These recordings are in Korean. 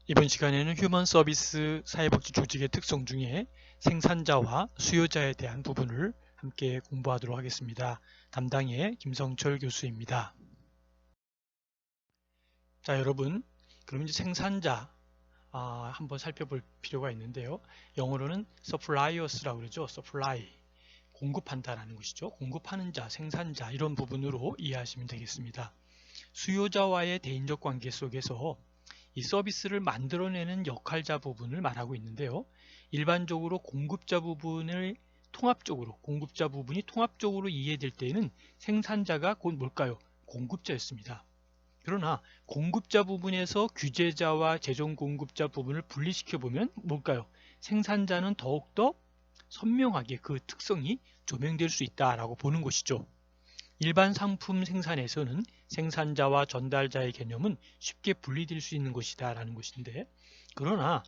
이번 시간에는 휴먼 서비스 사회복지 조직의 특성 중에 생산자와 수요자에 대한 부분을 함께 공부하도록 하겠습니다. 담당의 김성철 교수입니다. 자, 여러분, 그럼 이제 생산자 한번 살펴볼 필요가 있는데요. 영어로는 suppliers라고 그러죠. supply, 공급한다라는 것이죠. 공급하는 자, 생산자 이런 부분으로 이해하시면 되겠습니다. 수요자와의 대인적 관계 속에서 이 서비스를 만들어내는 역할자 부분을 말하고 있는데요. 일반적으로 공급자 부분이 통합적으로 이해될 때에는 생산자가 곧 뭘까요? 공급자였습니다. 그러나 공급자 부분에서 규제자와 최종 공급자 부분을 분리시켜 보면 뭘까요? 생산자는 더욱더 선명하게 그 특성이 조명될 수 있다라고 보는 것이죠. 일반 상품 생산에서는 생산자와 전달자의 개념은 쉽게 분리될 수 있는 것이다 라는 것인데, 그러나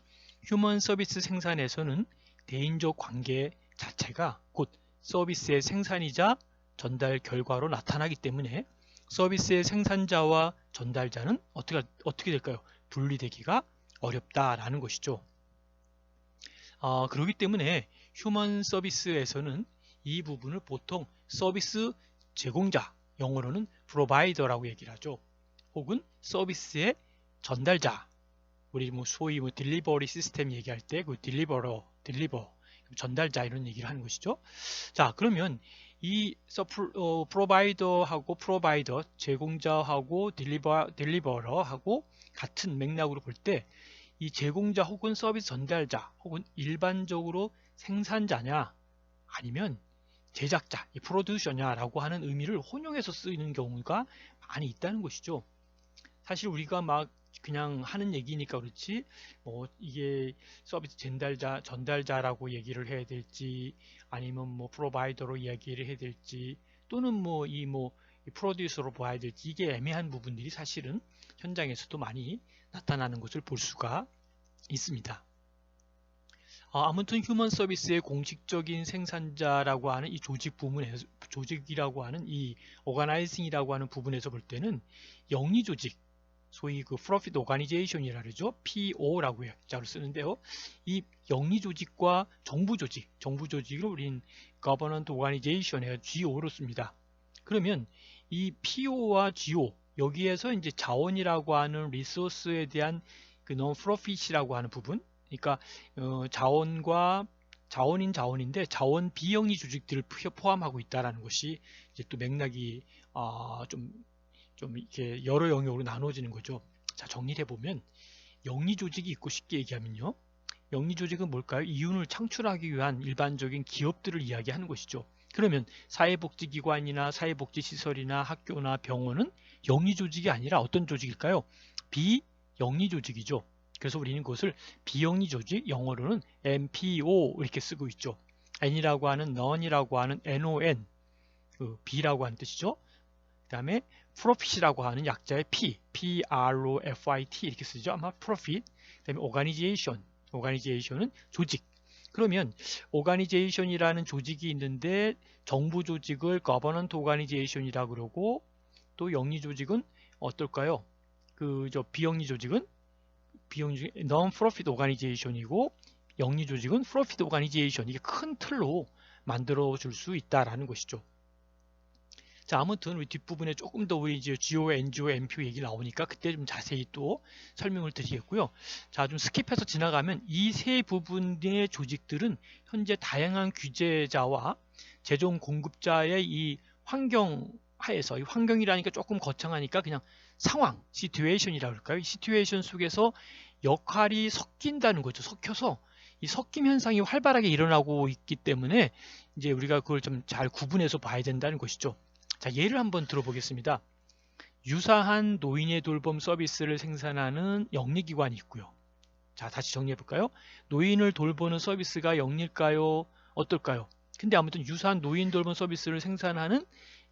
휴먼 서비스 생산에서는 대인적 관계 자체가 곧 서비스의 생산이자 전달 결과로 나타나기 때문에 서비스의 생산자와 전달자는 어떻게 될까요? 분리되기가 어렵다라는 것이죠. 그렇기 때문에 휴먼 서비스에서는 이 부분을 보통 서비스 제공자, 영어로는 프로바이더라고 얘기를 하죠. 혹은 서비스의 전달자, 우리 소위 딜리버리 시스템 얘기할 때 그 딜리버, 전달자 이런 얘기를 하는 것이죠. 자, 그러면 이 프로바이더, 제공자하고 딜리버러하고 같은 맥락으로 볼 때 이 제공자 혹은 서비스 전달자 혹은 일반적으로 생산자냐 아니면 제작자, 이 프로듀서냐라고 하는 의미를 혼용해서 쓰이는 경우가 많이 있다는 것이죠. 사실 우리가 막 그냥 하는 얘기니까 그렇지 이게 서비스 전달자라고 얘기를 해야 될지 아니면 프로바이더로 얘기를 해야 될지 또는 이 프로듀서로 봐야 될지 이게 애매한 부분들이 사실은 현장에서도 많이 나타나는 것을 볼 수가 있습니다. 아무튼 휴먼 서비스의 공식적인 생산자라고 하는 이 조직이라고 하는 이 오가나이징이라고 하는 부분에서 볼 때는 영리 조직, 소위 그 프로핏 오가니제이션이라 그러죠. PO라고 약자로 쓰는데요. 이 영리 조직과 정부 조직을 우린 Government Organization에 GO로 씁니다. 그러면 이 PO와 GO 여기에서 이제 자원이라고 하는 리소스에 대한 그 non-profit이라고 하는 부분, 그러니까 자원인데 자원 비영리 조직들을 포함하고 있다라는 것이 이제 또 맥락이 좀 이렇게 여러 영역으로 나눠지는 거죠. 자, 정리해 보면 영리 조직이 있고 쉽게 얘기하면요. 영리 조직은 뭘까요? 이윤을 창출하기 위한 일반적인 기업들을 이야기하는 것이죠. 그러면 사회복지기관이나 사회복지시설이나 학교나 병원은 영리 조직이 아니라 어떤 조직일까요? 비영리 조직이죠. 그래서 우리는 그것을 비영리 조직, 영어로는 NPO 이렇게 쓰고 있죠. N이라고 하는 none이라고 하는 NON, B라고 하는 뜻이죠. 그 다음에 profit이라고 하는 약자의 PROFIT 이렇게 쓰죠. 아마 profit. 그 다음에 organization은 조직. 그러면 organization이라는 조직이 있는데 정부 조직을 government organization이라고 그러고 또 영리 조직은 어떨까요? 비영리 조직은 non-profit organization이고 영리 조직은 profit organization. 이게 큰 틀로 만들어 줄 수 있다라는 것이죠. 자, 아무튼 우리 뒷부분에 조금 더 우리 이제 GO, NGO, MPO 얘기 나오니까 그때 좀 자세히 또 설명을 드리겠고요. 자, 좀 스킵해서 지나가면 이 세 부분의 조직들은 현재 다양한 규제자와 최종 공급자의 이 환경 하에서, 이 환경이라니까 조금 거창하니까 그냥 상황, 시츄에이션이라고 할까요? 이 시츄에이션 속에서 역할이 섞인다는 거죠. 섞여서 이 섞임 현상이 활발하게 일어나고 있기 때문에 이제 우리가 그걸 좀 잘 구분해서 봐야 된다는 것이죠. 자, 예를 한번 들어보겠습니다. 유사한 노인의 돌봄 서비스를 생산하는 영리기관이 있고요. 자, 다시 정리해볼까요? 노인을 돌보는 서비스가 영리일까요? 어떨까요? 근데 아무튼 유사한 노인 돌봄 서비스를 생산하는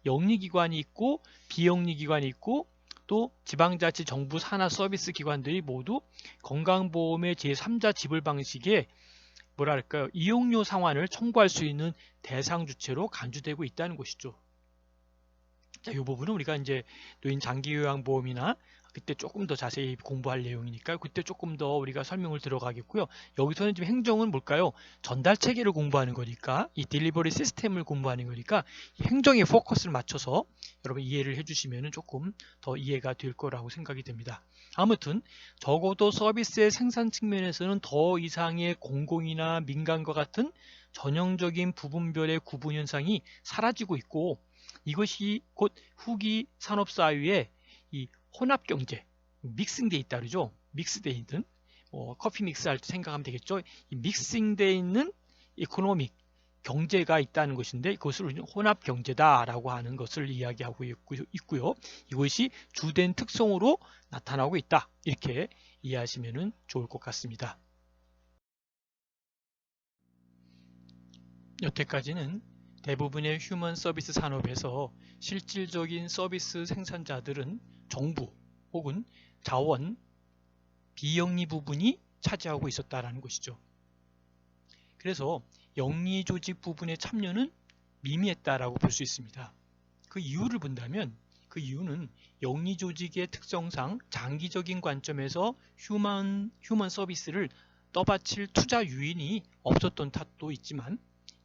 영리기관이 있고 비영리기관이 있고 또 지방자치 정부 산하 서비스 기관들이 모두 건강보험의 제3자 지불 방식에 뭐랄까요? 이용료 상환을 청구할 수 있는 대상 주체로 간주되고 있다는 것이죠. 자, 이 부분은 우리가 이제 노인 장기요양보험이나 그때 조금 더 자세히 공부할 내용이니까 그때 조금 더 우리가 설명을 들어가겠고요. 여기서는 지금 행정은 뭘까요? 전달 체계를 공부하는 거니까 이 딜리버리 시스템을 공부하는 거니까 행정에 포커스를 맞춰서 여러분 이해를 해주시면 조금 더 이해가 될 거라고 생각이 됩니다. 아무튼 적어도 서비스의 생산 측면에서는 더 이상의 공공이나 민간과 같은 전형적인 부분별의 구분 현상이 사라지고 있고 이것이 곧 후기 산업사회의 이 혼합경제, 믹싱돼 있다 그러죠. 믹스돼 있는 커피 믹스할 때 생각하면 되겠죠. 이 믹싱돼 있는 이코노믹 경제가 있다는 것인데 이것을 우리는 혼합경제다라고 하는 것을 이야기하고 있고요. 이것이 주된 특성으로 나타나고 있다. 이렇게 이해하시면 좋을 것 같습니다. 여태까지는 대부분의 휴먼 서비스 산업에서 실질적인 서비스 생산자들은 정부 혹은 자원, 비영리 부분이 차지하고 있었다는 것이죠. 그래서 영리 조직 부분의 참여는 미미했다라고 볼 수 있습니다. 그 이유를 본다면 그 이유는 영리 조직의 특성상 장기적인 관점에서 휴먼 서비스를 떠받칠 투자 유인이 없었던 탓도 있지만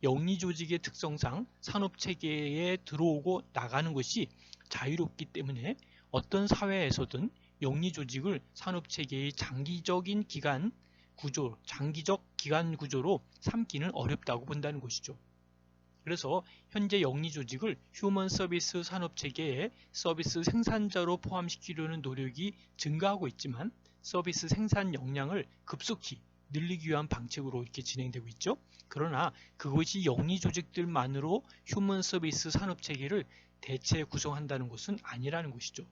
영리 조직의 특성상 산업체계에 들어오고 나가는 것이 자유롭기 때문에 어떤 사회에서든 영리 조직을 산업체계의 장기적 기간 구조로 삼기는 어렵다고 본다는 것이죠. 그래서 현재 영리 조직을 휴먼 서비스 산업체계에 서비스 생산자로 포함시키려는 노력이 증가하고 있지만 서비스 생산 역량을 급속히 늘리기 위한 방책으로 이렇게 진행되고 있죠. 그러나 그것이 영리 조직들만으로 휴먼 서비스 산업체계를 대체 구성한다는 것은 아니라는 것이죠.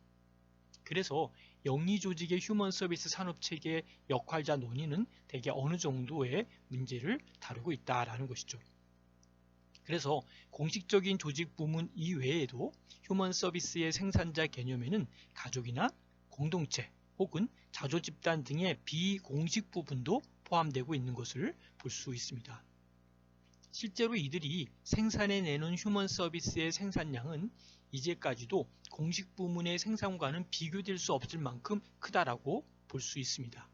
그래서 영리 조직의 휴먼 서비스 산업체계의 역할자 논의는 대개 어느 정도의 문제를 다루고 있다는 것이죠. 그래서 공식적인 조직 부문 이외에도 휴먼 서비스의 생산자 개념에는 가족이나 공동체 혹은 자조 집단 등의 비공식 부분도 포함되고 있는 것을 볼 수 있습니다. 실제로 이들이 생산해내는 휴먼 서비스의 생산량은 이제까지도 공식 부문의 생산과는 비교될 수 없을 만큼 크다라고 볼 수 있습니다.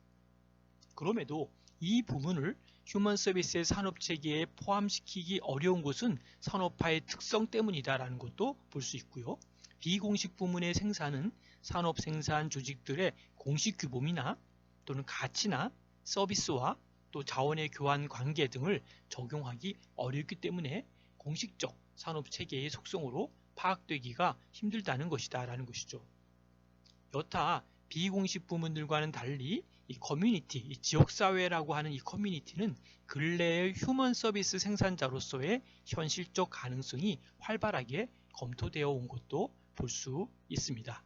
그럼에도 이 부분을 휴먼 서비스의 산업체계에 포함시키기 어려운 것은 산업화의 특성 때문이다라는 것도 볼 수 있고요. 비공식 부문의 생산은 산업 생산 조직들의 공식 규범이나 또는 가치나 서비스와 또 자원의 교환 관계 등을 적용하기 어렵기 때문에 공식적 산업체계의 속성으로 파악되기가 힘들다는 것이다 라는 것이죠. 여타 비공식 부문들과는 달리 이 커뮤니티, 이 지역사회라고 하는 이 커뮤니티는 근래의 휴먼 서비스 생산자로서의 현실적 가능성이 활발하게 검토되어 온 것도 볼 수 있습니다.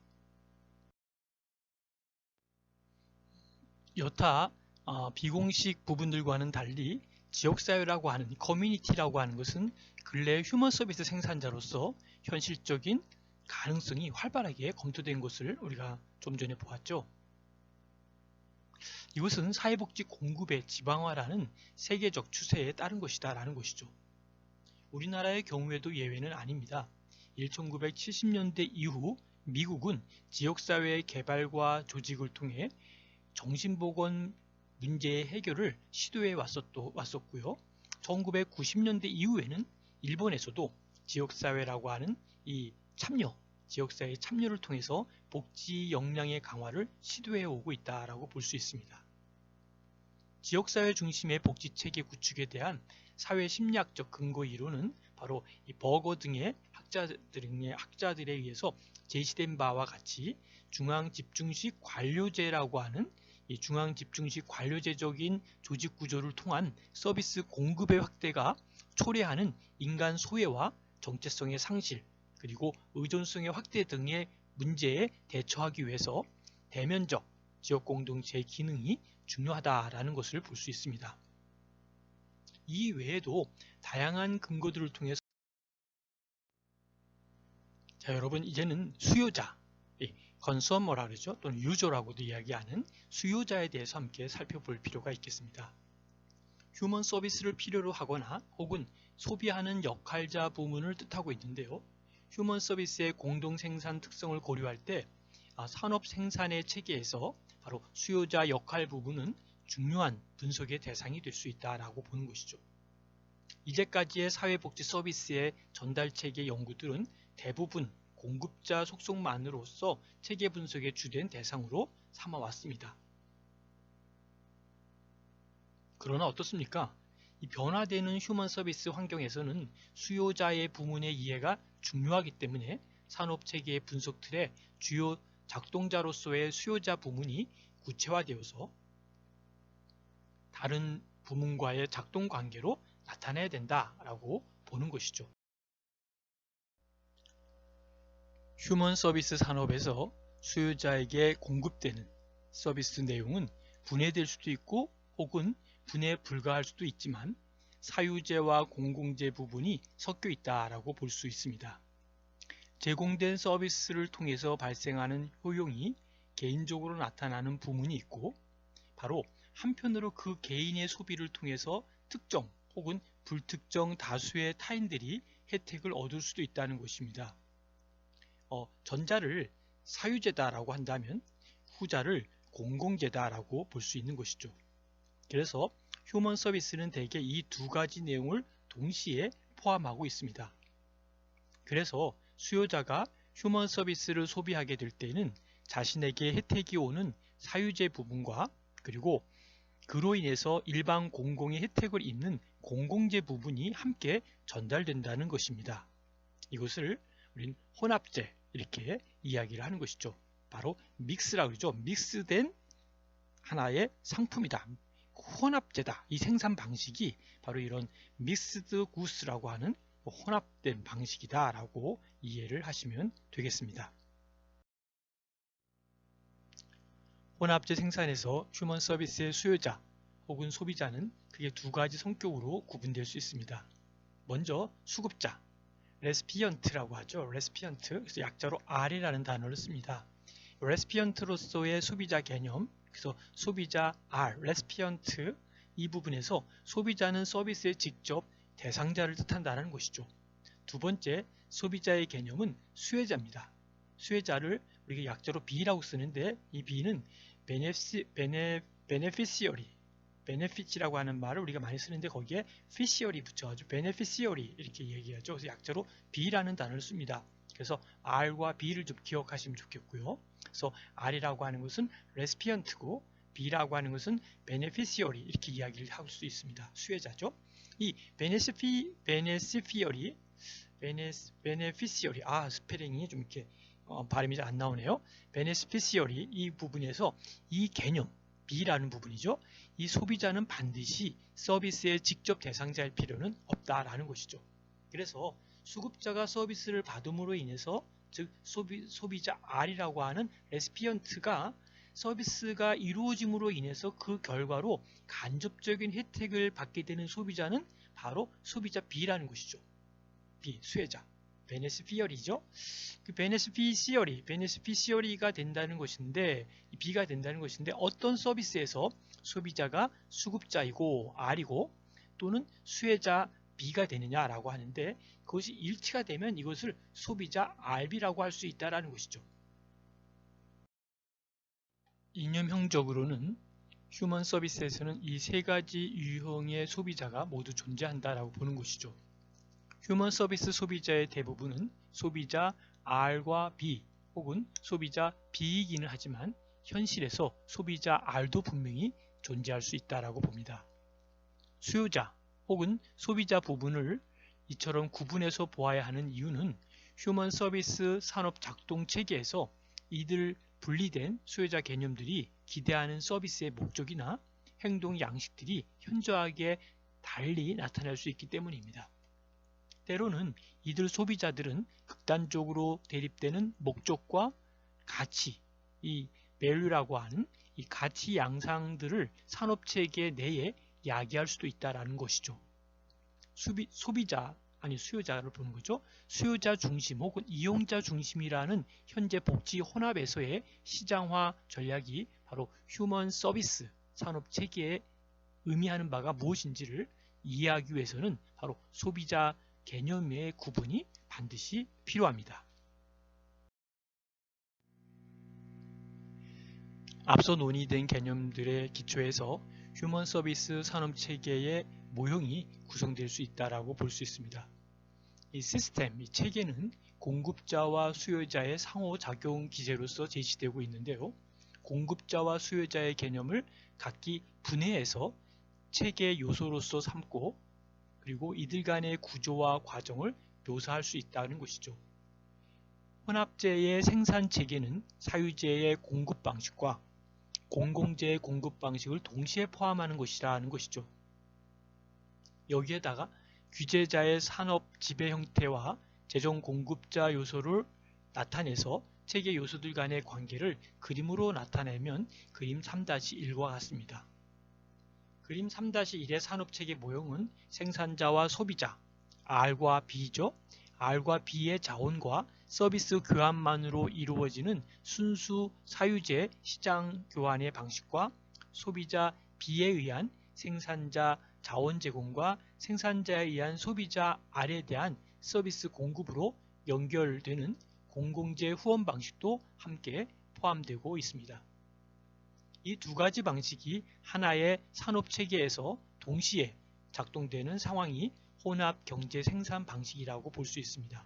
여타 비공식 부분들과는 달리 지역사회라고 하는 커뮤니티라고 하는 것은 근래 휴먼 서비스 생산자로서 현실적인 가능성이 활발하게 검토된 것을 우리가 좀 전에 보았죠. 이것은 사회복지 공급의 지방화라는 세계적 추세에 따른 것이다 라는 것이죠. 우리나라의 경우에도 예외는 아닙니다. 1970년대 이후 미국은 지역사회의 개발과 조직을 통해 정신보건 문제의 해결을 시도해 왔었고요. 1990년대 이후에는 일본에서도 지역사회라고 하는 이 지역사회의 참여를 통해서 복지 역량의 강화를 시도해 오고 있다고 볼 수 있습니다. 지역사회 중심의 복지체계 구축에 대한 사회심리학적 근거 이론은 바로 이 버거 등의 학자들에 의해서 제시된 바와 같이 중앙집중식 관료제라고 하는 이 중앙집중식 관료제적인 조직 구조를 통한 서비스 공급의 확대가 초래하는 인간 소외와 정체성의 상실 그리고 의존성의 확대 등의 문제에 대처하기 위해서 대면적 지역공동체의 기능이 중요하다라는 것을 볼 수 있습니다. 이 외에도 다양한 근거들을 통해서 여러분 이제는 수요자, 컨슈머라 그러죠. 또는 유저라고도 이야기하는 수요자에 대해서 함께 살펴볼 필요가 있겠습니다. 휴먼 서비스를 필요로 하거나 혹은 소비하는 역할자 부문을 뜻하고 있는데요. 휴먼 서비스의 공동생산 특성을 고려할 때 산업 생산의 체계에서 바로 수요자 역할 부분은 중요한 분석의 대상이 될 수 있다라고 보는 것이죠. 이제까지의 사회복지 서비스의 전달체계 연구들은 대부분 공급자 속성만으로서 체계 분석의 주된 대상으로 삼아왔습니다. 그러나 어떻습니까? 이 변화되는 휴먼 서비스 환경에서는 수요자의 부문의 이해가 중요하기 때문에 산업체계의 분석 틀의 주요 작동자로서의 수요자 부문이 구체화되어서 다른 부문과의 작동 관계로 나타나야 된다라고 보는 것이죠. 휴먼 서비스 산업에서 수요자에게 공급되는 서비스 내용은 분해될 수도 있고 혹은 분해 불가할 수도 있지만 사유제와 공공재 부분이 섞여 있다라고 볼 수 있습니다. 제공된 서비스를 통해서 발생하는 효용이 개인적으로 나타나는 부문이 있고 바로 한편으로 그 개인의 소비를 통해서 특정 혹은 불특정 다수의 타인들이 혜택을 얻을 수도 있다는 것입니다. 전자를 사유제다라고 한다면 후자를 공공재다라고 볼 수 있는 것이죠. 그래서 휴먼 서비스는 대개 이 두 가지 내용을 동시에 포함하고 있습니다. 그래서 수요자가 휴먼 서비스를 소비하게 될 때는 자신에게 혜택이 오는 사유제 부분과 그리고 그로 인해서 일반 공공의 혜택을 입는 공공재 부분이 함께 전달된다는 것입니다. 이것을 우린 혼합재 이렇게 이야기를 하는 것이죠. 바로 믹스라고 그러죠. 믹스된 하나의 상품이다. 혼합재다. 이 생산 방식이 바로 이런 믹스드 구스라고 하는 혼합된 방식이다 라고 이해를 하시면 되겠습니다. 혼합재 생산에서 휴먼 서비스의 수요자 혹은 소비자는 크게 두 가지 성격으로 구분될 수 있습니다. 먼저 수급자, 레시피언트라고 하죠. 레시피언트, 그래서 약자로 R이라는 단어를 씁니다. 레시피언트로서의 소비자 개념, 그래서 소비자 R, 레시피언트 이 부분에서 소비자는 서비스의 직접 대상자를 뜻한다는 것이죠. 두 번째, 소비자의 개념은 수혜자입니다. 수혜자를 우리가 약자로 B라고 쓰는데 이 B는 베네피시어리라고 하는 말을 우리가 많이 쓰는데 거기에 피시어리 붙여가지고 베네피시어리 이렇게 얘기하죠. 그래서 약자로 B라는 단어를 씁니다. 그래서 R과 B를 좀 기억하시면 좋겠고요. 그래서 R이라고 하는 것은 레시피언트고 B라고 하는 것은 베네피시어리 이렇게 이야기를 할 수 있습니다. 수혜자죠. 이 베네피시어리 스펠링이 좀 이렇게 발음이 잘 안 나오네요. 베네피시어리 이 부분에서 이 개념 B라는 부분이죠. 이 소비자는 반드시 서비스의 직접 대상자일 필요는 없다라는 것이죠. 그래서 수급자가 서비스를 받음으로 인해서 즉 소비자 R이라고 하는 레시피언트가 서비스가 이루어짐으로 인해서 그 결과로 간접적인 혜택을 받게 되는 소비자는 바로 소비자 B라는 것이죠. B, 수혜자. 베네피시어리죠. 그 베네피시어리가 된다는 것인데 B가 된다는 것인데 어떤 서비스에서 소비자가 수급자이고 R이고 또는 수혜자 B가 되느냐라고 하는데 그것이 일치가 되면 이것을 소비자 RB라고 할 수 있다는 것이죠. 이념형적으로는 휴먼 서비스에서는 이 세 가지 유형의 소비자가 모두 존재한다라고 보는 것이죠. 휴먼 서비스 소비자의 대부분은 소비자 R과 B 혹은 소비자 B이기는 하지만 현실에서 소비자 R도 분명히 존재할 수 있다라고 봅니다. 수요자 혹은 소비자 부분을 이처럼 구분해서 보아야 하는 이유는 휴먼 서비스 산업 작동 체계에서 이들 분리된 수요자 개념들이 기대하는 서비스의 목적이나 행동 양식들이 현저하게 달리 나타날 수 있기 때문입니다. 때로는 이들 소비자들은 극단적으로 대립되는 목적과 가치, 이 value라고 하는 이 가치 양상들을 산업체계 내에 야기할 수도 있다는 것이죠. 수요자를 보는 거죠. 수요자 중심 혹은 이용자 중심이라는 현재 복지 혼합에서의 시장화 전략이 바로 휴먼 서비스 산업체계에 의미하는 바가 무엇인지를 이해하기 위해서는 바로 소비자 개념의 구분이 반드시 필요합니다. 앞서 논의된 개념들의 기초에서 휴먼 서비스 산업체계의 모형이 구성될 수 있다고 볼 수 있습니다. 이 시스템, 이 체계는 공급자와 수요자의 상호작용 기제로서 제시되고 있는데요. 공급자와 수요자의 개념을 각기 분해해서 체계 요소로서 삼고 그리고 이들 간의 구조와 과정을 묘사할 수 있다는 것이죠. 혼합재의 생산 체계는 사유재의 공급 방식과 공공재의 공급 방식을 동시에 포함하는 것이라는 것이죠. 여기에다가 규제자의 산업 지배 형태와 재정 공급자 요소를 나타내서 체계 요소들 간의 관계를 그림으로 나타내면 그림 3-1과 같습니다. 그림 3-1의 산업체계 모형은 생산자와 소비자, R과 B죠. R과 B의 자원과 서비스 교환만으로 이루어지는 순수 사유재 시장 교환의 방식과 소비자 B에 의한 생산자 자원 제공과 생산자에 의한 소비자 R에 대한 서비스 공급으로 연결되는 공공재 후원 방식도 함께 포함되고 있습니다. 이 두 가지 방식이 하나의 산업체계에서 동시에 작동되는 상황이 혼합 경제 생산 방식이라고 볼 수 있습니다.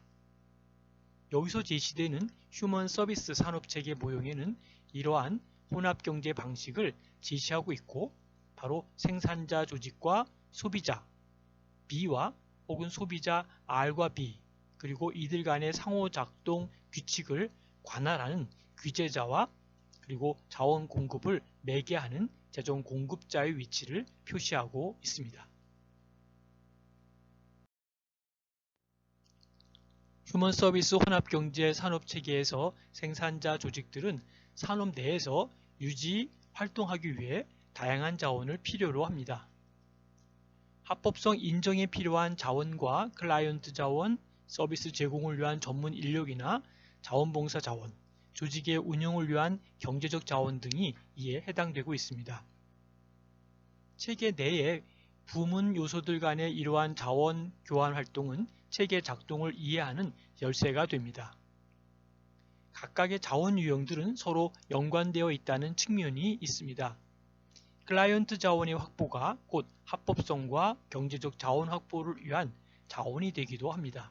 여기서 제시되는 휴먼 서비스 산업체계 모형에는 이러한 혼합 경제 방식을 제시하고 있고 바로 생산자 조직과 소비자 B와 혹은 소비자 R과 B 그리고 이들 간의 상호작동 규칙을 관할하는 규제자와 그리고 자원 공급을 매개하는 재정 공급자의 위치를 표시하고 있습니다. 휴먼 서비스 혼합경제 산업체계에서 생산자 조직들은 산업 내에서 유지, 활동하기 위해 다양한 자원을 필요로 합니다. 합법성 인정에 필요한 자원과 클라이언트 자원, 서비스 제공을 위한 전문 인력이나 자원봉사 자원, 조직의 운영을 위한 경제적 자원 등이 이에 해당되고 있습니다. 체계 내의 부문 요소들 간의 이러한 자원 교환 활동은 체계 작동을 이해하는 열쇠가 됩니다. 각각의 자원 유형들은 서로 연관되어 있다는 측면이 있습니다. 클라이언트 자원의 확보가 곧 합법성과 경제적 자원 확보를 위한 자원이 되기도 합니다.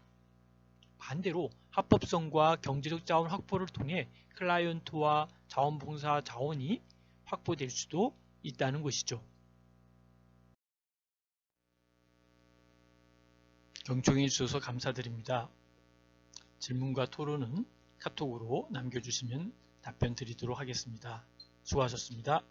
반대로 합법성과 경제적 자원 확보를 통해 클라이언트와 자원봉사 자원이 확보될 수도 있다는 것이죠. 경청해 주셔서 감사드립니다. 질문과 토론은 카톡으로 남겨주시면 답변 드리도록 하겠습니다. 수고하셨습니다.